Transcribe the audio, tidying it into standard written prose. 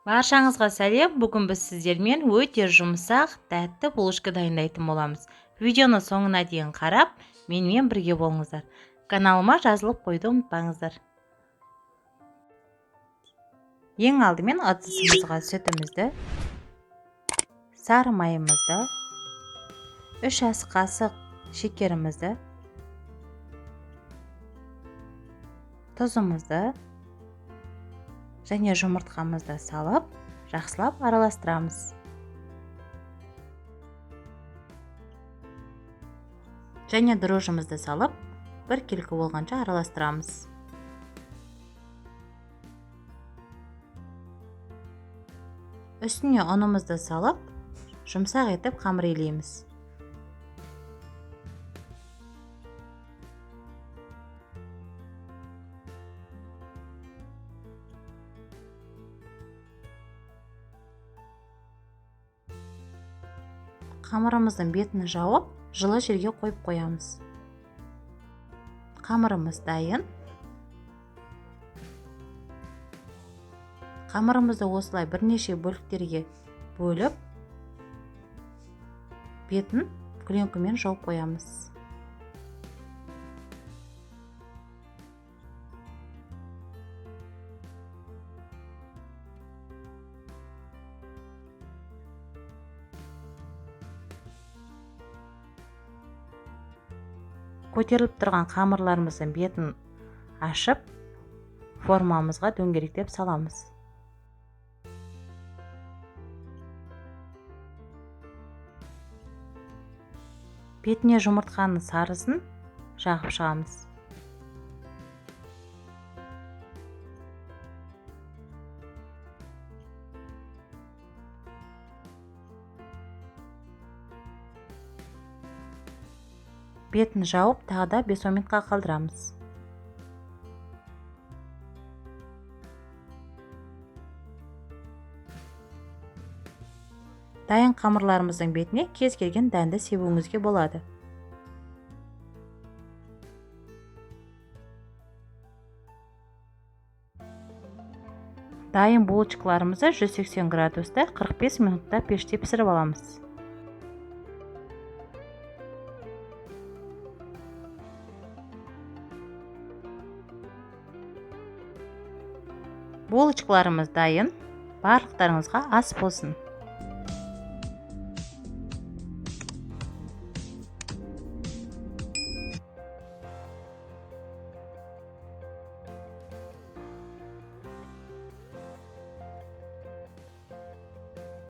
Баршаңызға сәлем. Бүгін біз сіздермен өте жұмсақ, тәтті булочка дайындайтын боламыз. Видеоны соңына дейін қарап, менімен бірге болыңыздар. Каналыма жазылып қойды ұмытпаңыздар. Ең алдымен ыдысымызға сүтімізді, сары майымызды, 3 ас қасық шекерімізді, тұзымызды және жұмыртқамызды салып, жақсылап араластырамыз. Және дрожжымызды салып, бір келкі болғанша араластырамыз. Үстіне ұнымызды салып, жұмсақ етіп қамыр илейміз. Қамырымыздың бетін жауып, жылы жерге қойып қоямыз. Қамырымыз дайын. Қамырымызды осылай бірнеше бөліктерге бөліп, бетін күреңкімен жауып қоямыз. Көтеріліп тұрған қамырларымыздың бетін ашып, формамызға дөңгелектеп саламыз. Бетіне жұмыртқаның сарысын жағып шығамыз. Бетін жауып, тағы да 5 минутқа қалдырамыз. Дайын қамырларымыздың бетіне кез келген дәнді себуіңізге болады. Дайын булочкаларымызды 180 градуста 45 минутта пеште пісіріп аламыз. Булочкаларымыз дайын. Барлықтарыңызға ас болсын.